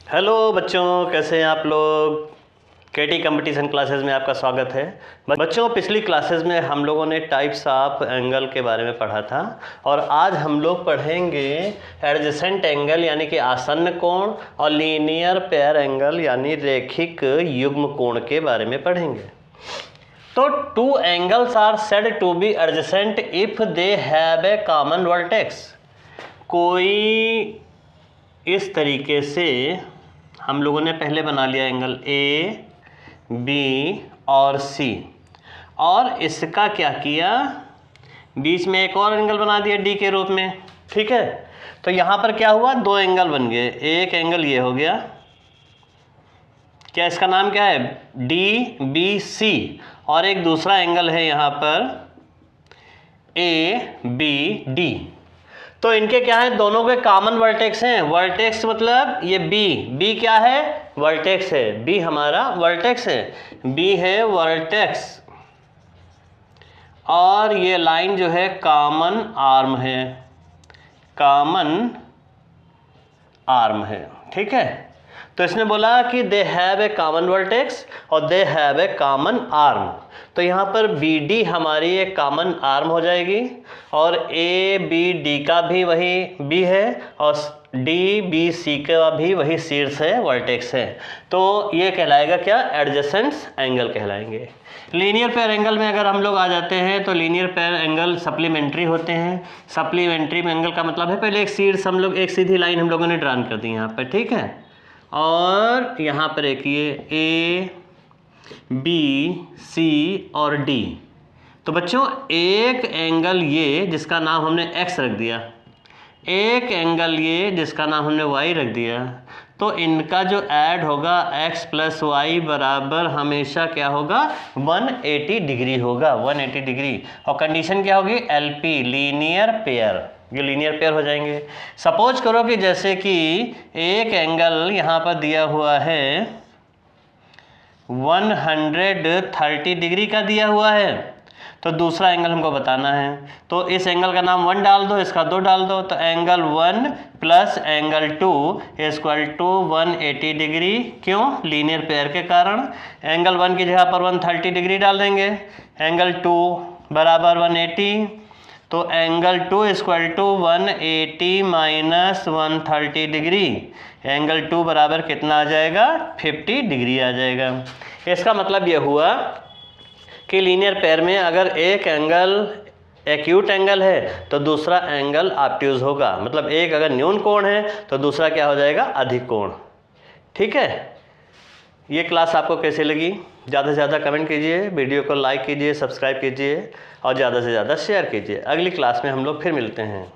Hello बच्चों, कैसे हैं आप लोग। केटी कंपटीशन क्लासेस में आपका स्वागत है। बच्चों, पिछली क्लासेस में हम लोगों ने टाइप्स ऑफ एंगल के बारे में पढ़ा था और आज हम लोग पढ़ेंगे एडजेसेंट एंगल यानी कि आसन्न कोण और लीनियर पेयर एंगल यानी रेखिक युग्म कोण के बारे में पढ़ेंगे। तो two angles are said to be adjacent if they have a common vertex. कोई इस तरीके से हम लोगों ने पहले बना लिया एंगल ए बी और सी, और इसका क्या किया, बीच में एक और एंगल बना दिया डी के रूप में। ठीक है, तो यहाँ पर क्या हुआ, दो एंगल बन गए। एक एंगल ये हो गया, क्या इसका नाम क्या है, डी बी सी, और एक दूसरा एंगल है यहाँ पर ए बी डी। तो इनके क्या है, दोनों के कॉमन वर्टेक्स हैं। वर्टेक्स मतलब ये बी क्या है, वर्टेक्स है। बी हमारा वर्टेक्स है, बी है वर्टेक्स, और ये लाइन जो है कॉमन आर्म है, कॉमन आर्म है। ठीक है, तो इसने बोला कि they have a common vertex और they have a common arm. तो यहाँ पर बी डी हमारी एक कॉमन आर्म हो जाएगी, और ए बी डी का भी वही बी है, और डी बी सी का भी वही शीर्ष है, वर्टेक्स है। तो ये कहलाएगा क्या, एडजेसेंट एंगल कहलाएंगे। लीनियर पेयर एंगल में अगर हम लोग आ जाते हैं तो लीनियर पेयर एंगल सप्लीमेंट्री होते हैं। सप्लीमेंट्री एंगल का मतलब है पहले एक शीर्ष हम लोग, एक सीधी लाइन हम लोगों ने ड्रॉ कर दी यहाँ पर। ठीक है, और यहाँ पर एक ये ए बी सी और डी। तो बच्चों एक एंगल ये जिसका नाम हमने एक्स रख दिया, एक एंगल ये जिसका नाम हमने वाई रख दिया, तो इनका जो ऐड होगा x प्लस वाई बराबर हमेशा क्या होगा, 180 डिग्री होगा, 180 डिग्री। और कंडीशन क्या होगी, LP लीनियर पेयर, ये लीनियर पेयर हो जाएंगे। सपोज करो कि जैसे कि एक एंगल यहाँ पर दिया हुआ है 130 डिग्री का दिया हुआ है, तो दूसरा एंगल हमको बताना है। तो इस एंगल का नाम 1 डाल दो, इसका 2 डाल दो, तो angle 1 plus angle 2 equal to 180 degree. क्यों, लीनियर पेयर के कारण। एंगल 1 की जगह पर 130 डिग्री डाल देंगे, एंगल 2 बराबर 180, तो angle 2 equal to 180 minus 130 degree. Angle 2 बराबर कितना आ जाएगा, 50 डिग्री आ जाएगा। इसका मतलब ये हुआ कि लीनियर पेयर में अगर एक एंगल एक्यूट एंगल है तो दूसरा एंगल ऑब्ट्यूज होगा, मतलब एक अगर न्यून कोण है तो दूसरा क्या हो जाएगा, अधिक कोण। ठीक है, ये क्लास आपको कैसे लगी, ज़्यादा से ज़्यादा कमेंट कीजिए, वीडियो को लाइक कीजिए, सब्सक्राइब कीजिए और ज़्यादा से ज़्यादा शेयर कीजिए। अगली क्लास में हम लोग फिर मिलते हैं।